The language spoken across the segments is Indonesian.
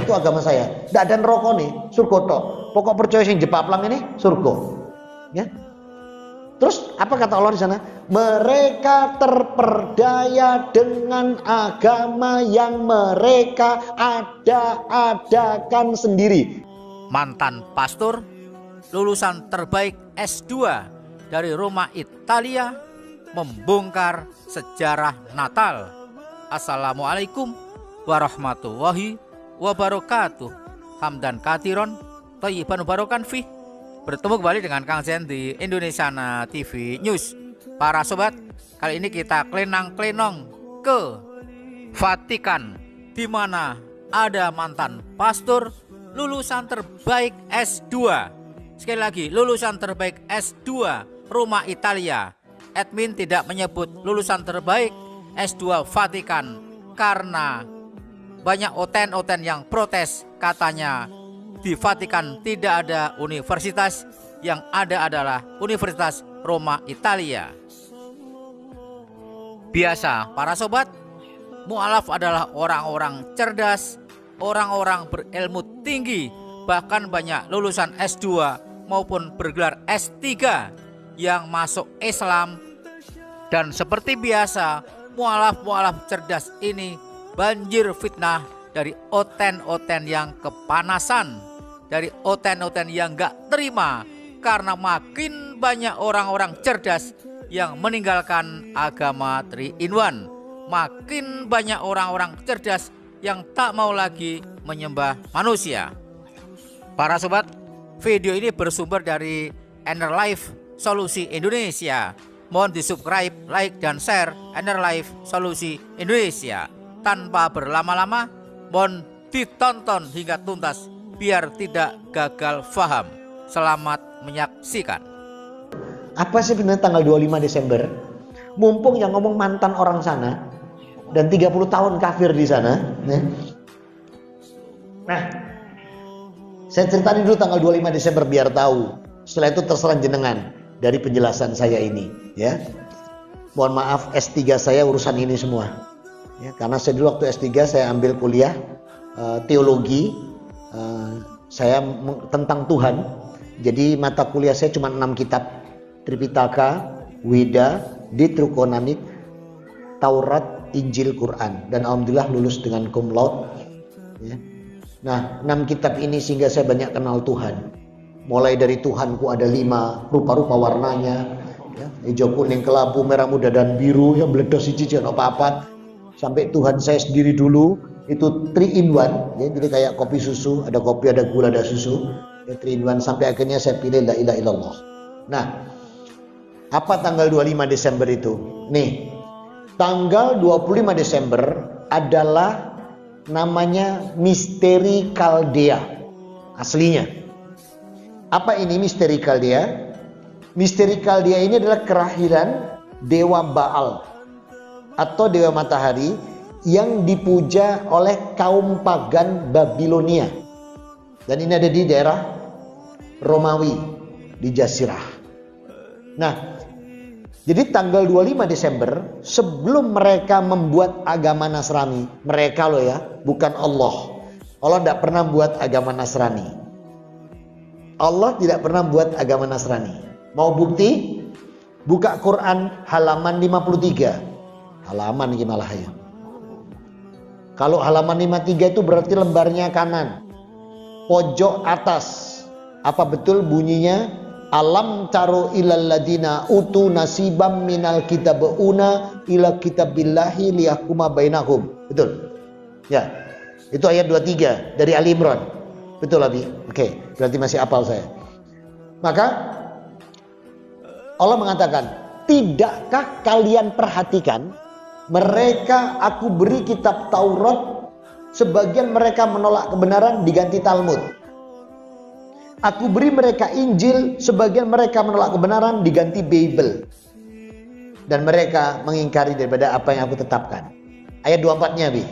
Itu agama saya. Tidak ada neraka nih, surga tok. Pokok percaya sing jepaplang ini surga. Ya. Terus apa kata Allah di sana? Mereka terperdaya dengan agama yang mereka ada-adakan sendiri. Mantan pastor, lulusan terbaik S2 dari Roma, Italia, membongkar sejarah Natal. Assalamualaikum warahmatullahi wabarakatuh. Hamdan katiron, thayyiban mubarakan fih. Bertemu kembali dengan Kang Zen di Indonesiana TV News. Para sobat, kali ini kita klenang-klenong ke Vatikan, di mana ada mantan pastor lulusan terbaik S2. Sekali lagi, lulusan terbaik S2 Roma, Italia. Admin tidak menyebut lulusan terbaik S2 Vatikan karena banyak oten-oten yang protes, katanya di Vatikan tidak ada universitas, yang ada adalah Universitas Roma, Italia. Biasa, para sobat, mualaf adalah orang-orang cerdas, orang-orang berilmu tinggi, bahkan banyak lulusan S2 maupun bergelar S3 yang masuk Islam. Dan seperti biasa, mualaf-mualaf cerdas ini banjir fitnah dari oten-oten yang kepanasan, dari oten-oten yang gak terima karena makin banyak orang-orang cerdas yang meninggalkan agama 3-in-1. Makin banyak orang-orang cerdas yang tak mau lagi menyembah manusia. Para sobat, video ini bersumber dari Inner Life Solusi Indonesia. Mohon di subscribe, like, dan share Inner Life Solusi Indonesia. Tanpa berlama-lama, mohon ditonton hingga tuntas biar tidak gagal faham. Selamat menyaksikan. Apa sih benar tanggal 25 Desember? Mumpung yang ngomong mantan orang sana dan 30 tahun kafir di sana. Nah, saya ceritain dulu tanggal 25 Desember biar tahu. Setelah itu terserah jenengan dari penjelasan saya ini, ya. Mohon maaf, S3 saya urusan ini semua. Ya, karena saya dulu waktu S3 saya ambil kuliah teologi, saya tentang Tuhan. Jadi mata kuliah saya cuma 6 kitab: Tripitaka, Weda, Deuteronomik, Taurat, Injil, Quran. Dan alhamdulillah lulus dengan cum laude. Ya. Nah, 6 kitab ini sehingga saya banyak kenal Tuhan. Mulai dari Tuhanku ada 5 rupa-rupa warnanya, ya, hijau, kuning, kelabu, merah muda, dan biru, yang meledos cici apa-apa. Sampai Tuhan saya sendiri dulu itu 3-in-1, ya, jadi kayak kopi susu, ada kopi, ada gula, ada susu, ya, 3-in-1, sampai akhirnya saya pilih la ilaha illallah. Nah, apa tanggal 25 Desember itu? Nih, tanggal 25 Desember adalah namanya misteri Kaldea aslinya. Apa ini misteri Kaldea? Misteri Kaldea ini adalah kelahiran dewa Baal atau dewa matahari yang dipuja oleh kaum pagan Babilonia. Dan ini ada di daerah Romawi, di Jazirah. Nah, jadi tanggal 25 Desember sebelum mereka membuat agama Nasrani, mereka loh ya, bukan Allah. Allah tidak pernah buat agama Nasrani. Allah tidak pernah buat agama Nasrani. Mau bukti? Buka Quran halaman 53. Halaman ini malah ya. Kalau halaman 53 itu berarti lembarnya kanan, pojok atas. Apa betul bunyinya? Alam taro ilal ladina utu nasibam minal kitabuna ila kitabillahi liyahkuma bainahum. Betul? Ya. Itu ayat 23 dari Ali Imran. Betul Abi? Oke, berarti masih hafal saya. Maka Allah mengatakan, tidakkah kalian perhatikan, mereka aku beri kitab Taurat, sebagian mereka menolak kebenaran diganti Talmud. Aku beri mereka Injil, sebagian mereka menolak kebenaran diganti Bible. Dan mereka mengingkari daripada apa yang aku tetapkan. Ayat 24-nya Bi.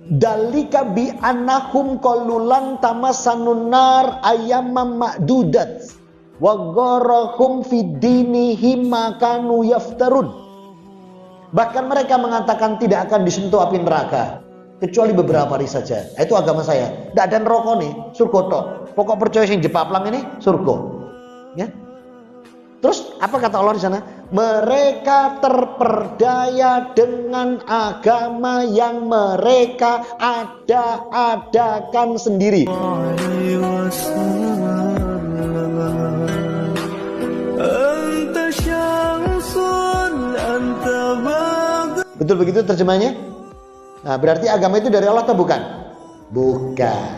Dalika bi annahum qalulan tamassanun nar ayyamam ma'dudat wa gharahum fid dinihim ma kanu yaftarun. Bahkan mereka mengatakan tidak akan disentuh api neraka kecuali beberapa hari saja. Itu agama saya. Tidak ada neraka nih, surga tok. Pokok percaya sing jepaplang ini surga. Ya. Terus apa kata Allah di sana? Mereka terperdaya dengan agama yang mereka ada-adakan sendiri. Betul begitu terjemahnya? Nah, berarti agama itu dari Allah atau bukan? Bukan.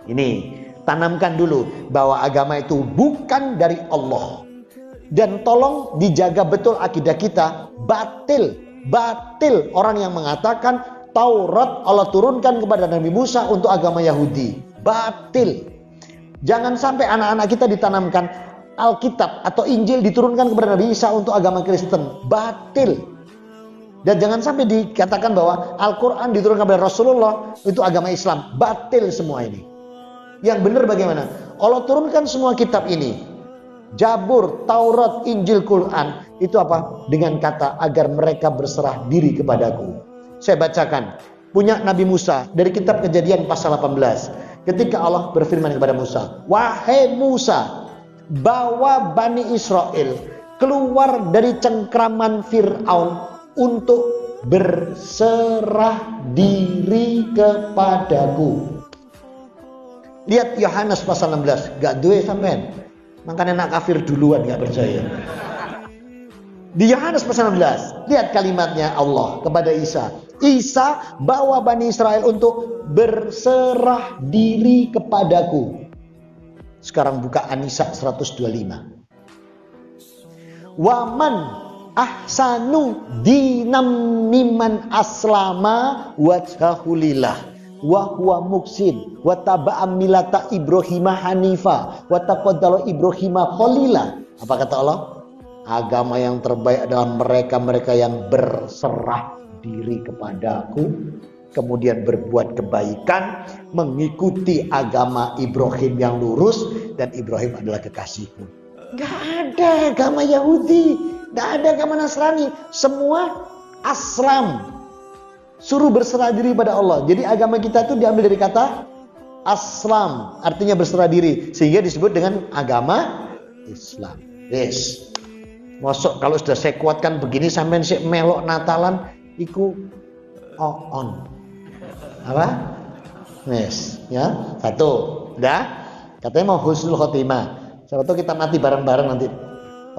Ini, tanamkan dulu bahwa agama itu bukan dari Allah. Dan tolong dijaga betul akidah kita. Batil orang yang mengatakan Taurat Allah turunkan kepada Nabi Musa untuk agama Yahudi. Batil. Jangan sampai anak-anak kita ditanamkan Alkitab atau Injil diturunkan kepada Nabi Isa untuk agama Kristen. Batil. Dan jangan sampai dikatakan bahwa Al-Quran diturunkan kepada Rasulullah itu agama Islam. Batil semua ini. Yang benar bagaimana? Allah turunkan semua kitab ini. Jabur, Taurat, Injil, Quran. Itu apa? Dengan kata agar mereka berserah diri kepadaku. Saya bacakan. Punya Nabi Musa dari kitab Kejadian pasal 18. Ketika Allah berfirman kepada Musa. Wahai Musa, bawa Bani Israel keluar dari cengkraman Fir'aun untuk berserah diri kepadaku. Lihat Yohanes pasal 16. Gak duwe sampean. Makanya nak kafir duluan gak percaya. Di Yohanes pasal 16, lihat kalimatnya Allah kepada Isa. Isa bawa Bani Israel untuk berserah diri kepadaku. Sekarang buka An-Nisa 125. Waman ahsanu dinam miman aslama wajhahulillah wa huwa muksin wa taba'a millata Ibrahim hanifa wa taqaddala Ibrahim khalila. Apa kata Allah? Agama yang terbaik adalah mereka-mereka yang berserah diri kepadaku, kemudian berbuat kebaikan, mengikuti agama Ibrahim yang lurus, dan Ibrahim adalah kekasihku. Gak ada agama Yahudi, gak ada agama Nasrani, semua aslam. Suruh berserah diri pada Allah. Jadi agama kita itu diambil dari kata aslam, artinya berserah diri, sehingga disebut dengan agama Islam. Yes. Masuk kalau sudah saya kuatkan begini sampai saya melok Natalan, iku on. Apa? Yes. Ya, satu. Udah. Katanya mau husnul khotimah. Siapa tahu kita mati bareng-bareng nanti.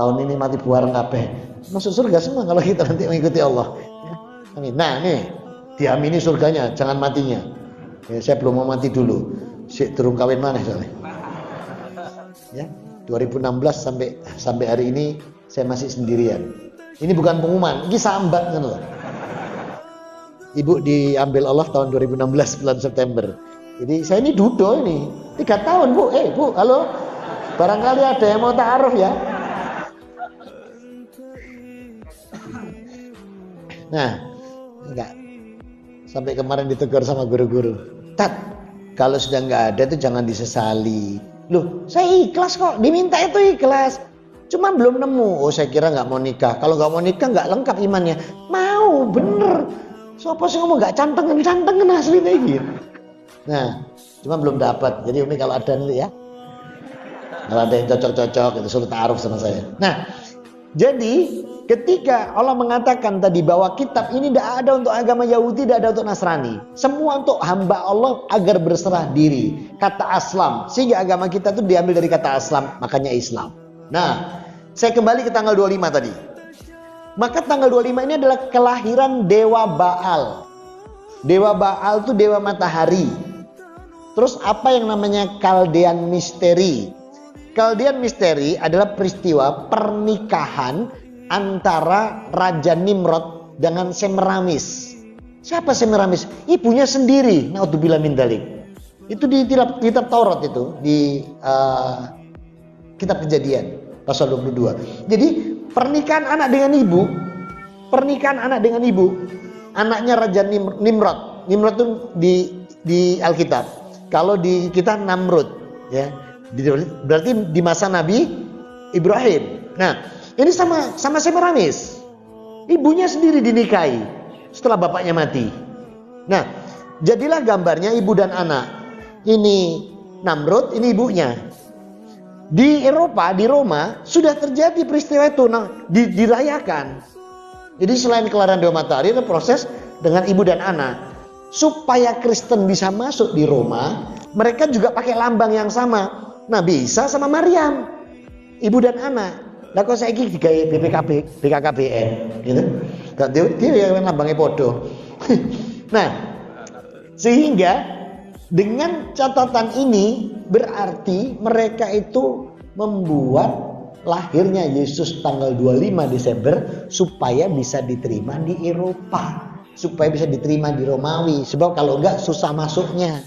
Tahun ini mati bareng kabeh. Masuk surga semua kalau kita nanti mengikuti Allah. Ya. Amin. Nah, nih diamini surganya, jangan matinya. Ya, saya belum mau mati dulu. Sik durung kawin maneh soalnya. Ya, 2016 sampai hari ini saya masih sendirian. Ini bukan pengumuman, ini sambat kan loh. Ibu diambil Allah tahun 2016 bulan September. Jadi saya ini dudo ini 3 tahun Bu. Bu, halo. Barangkali ada yang mau ta'aruf ya. Nah, enggak. Sampai kemarin ditegur sama guru-guru. Tat, kalau sudah nggak ada itu jangan disesali. Loh, saya ikhlas kok. Diminta itu ikhlas. Cuma belum nemu. Oh, saya kira nggak mau nikah. Kalau nggak mau nikah nggak lengkap imannya. Mau, bener. Siapa sih ngomong nggak cantengan aslinya gitu. Nah, cuma belum dapat. Jadi Umi kalau ada nanti ya. Kalau ada yang cocok-cocok itu suruh ta'aruf sama saya. Nah, jadi ketika Allah mengatakan tadi bahwa kitab ini tidak ada untuk agama Yahudi, tidak ada untuk Nasrani. Semua untuk hamba Allah agar berserah diri. Kata aslam. Sehingga agama kita itu diambil dari kata aslam. Makanya Islam. Nah, saya kembali ke tanggal 25 tadi. Maka tanggal 25 ini adalah kelahiran Dewa Baal. Dewa Baal itu dewa matahari. Terus apa yang namanya Kaldean Misteri? Kaldean Misteri adalah peristiwa pernikahan antara Raja Nimrod dengan Semiramis. Siapa Semiramis? Ibunya sendiri. Naudzubillah min dzalik. Itu di kitab Taurat itu, di kitab Kejadian pasal 22. Jadi pernikahan anak dengan ibu, anaknya Raja Nimrod. Nimrod itu di Alkitab. Kalau di kita Namrud, ya. Berarti di masa Nabi Ibrahim. Nah, ini sama Semiramis. Ibunya sendiri dinikahi setelah bapaknya mati. Nah, jadilah gambarnya ibu dan anak. Ini Namrud, ini ibunya. Di Eropa, di Roma sudah terjadi peristiwa itu, dirayakan. Jadi selain kelahiran Dewa Matahari, ada proses dengan ibu dan anak. Supaya Kristen bisa masuk di Roma, mereka juga pakai lambang yang sama. Nabi Isa sama Maryam, ibu dan anak. Lah kok saiki digawe BKKBN gitu. Dia yang lambangnya podo. Nah, sehingga dengan catatan ini berarti mereka itu membuat lahirnya Yesus tanggal 25 Desember supaya bisa diterima di Eropa, supaya bisa diterima di Romawi. Sebab kalau enggak susah masuknya.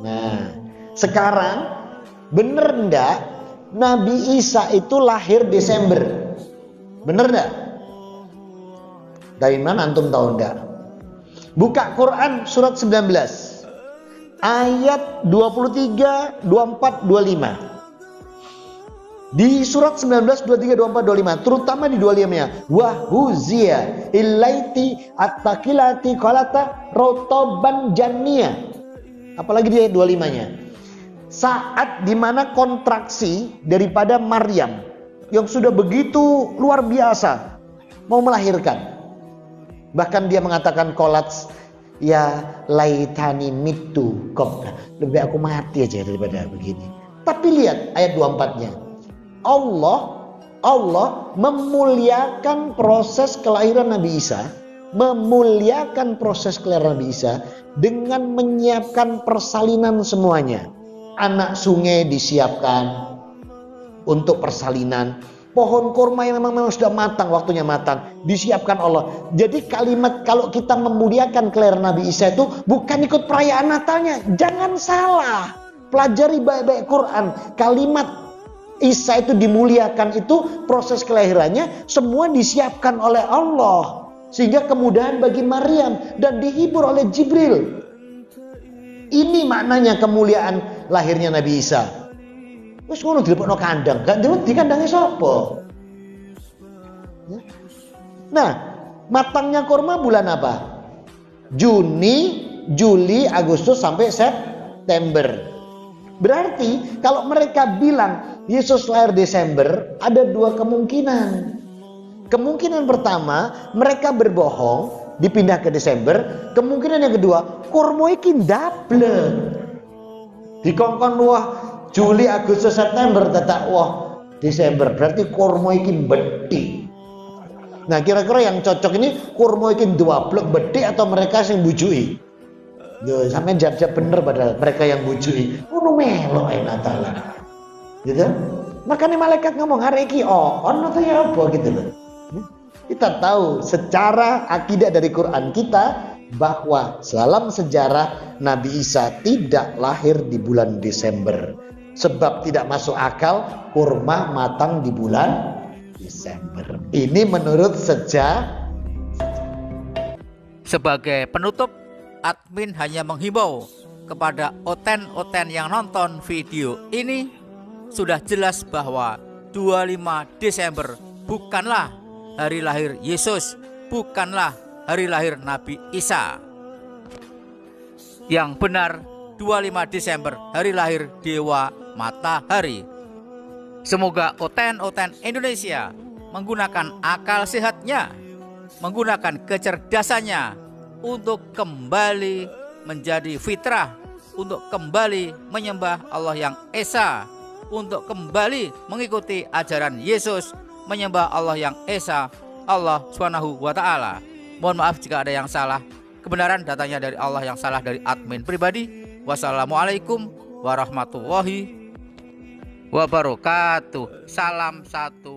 Nah, sekarang bener enggak Nabi Isa itu lahir Desember? Bener enggak? Dari mana antum tahu enggak? Buka Quran surat 19 ayat 23, 24, 25. Di surat 19, 23, 24, 25, terutama di 25-nya, wahuzia ilaiti at-taqilati qalata rotoban janniyah. Apalagi di ayat 25-nya. Saat dimana kontraksi daripada Maryam yang sudah begitu luar biasa mau melahirkan. Bahkan dia mengatakan kolats, ya laitani mitu qabla. Lebih aku mati aja daripada begini. Tapi lihat ayat 24-nya. Allah memuliakan proses kelahiran Nabi Isa, memuliakan proses kelahiran Nabi Isa dengan menyiapkan persalinan semuanya. Anak sungai disiapkan untuk persalinan. Pohon kurma yang memang sudah matang, waktunya matang, disiapkan Allah. Jadi kalimat kalau kita memuliakan kelahiran Nabi Isa itu bukan ikut perayaan Natalnya. Jangan salah. Pelajari baik-baik Quran. Kalimat Isa itu dimuliakan itu proses kelahirannya semua disiapkan oleh Allah. Sehingga kemudahan bagi Maryam dan dihibur oleh Jibril. Ini maknanya kemuliaan lahirnya Nabi Isa. Wis ngono dilebokno kandang, gak dilebok di kandangnya sapa? Nah, matangnya kurma bulan apa? Juni, Juli, Agustus sampai September. Berarti kalau mereka bilang Yesus lahir Desember, ada dua kemungkinan. Kemungkinan pertama, mereka berbohong, dipindah ke Desember. Kemungkinan yang kedua, kurma iki ndablek. Dikongkon wah Juli, Agustus, September tetap wah Desember. Berarti kurma iki bedhi. Nah, kira-kira yang cocok ini kurma iki ndablek bedhi atau mereka sing bujuki? Yo, sampean jawab bener padahal mereka yang bujuki. Ngono melok Natal. Gitu. Makanya malaikat ngomong hari iki on atau ya apa gitu loh. Kita tahu secara akidah dari Quran kita bahwa dalam sejarah Nabi Isa tidak lahir di bulan Desember. Sebab tidak masuk akal kurma matang di bulan Desember. Ini menurut sejarah. Sebagai penutup, admin hanya menghimbau kepada oten-oten yang nonton video ini, sudah jelas bahwa 25 Desember bukanlah hari lahir Yesus, bukanlah hari lahir Nabi Isa. Yang benar 25 Desember hari lahir Dewa Matahari. Semoga oten-oten Indonesia menggunakan akal sehatnya, menggunakan kecerdasannya untuk kembali menjadi fitrah, untuk kembali menyembah Allah yang Esa, untuk kembali mengikuti ajaran Yesus, menyembah Allah yang Esa, Allah Subhanahu wa Ta'ala. Mohon maaf jika ada yang salah. Kebenaran datanya dari Allah, yang salah dari admin pribadi. Wassalamualaikum warahmatullahi wabarakatuh. Salam satu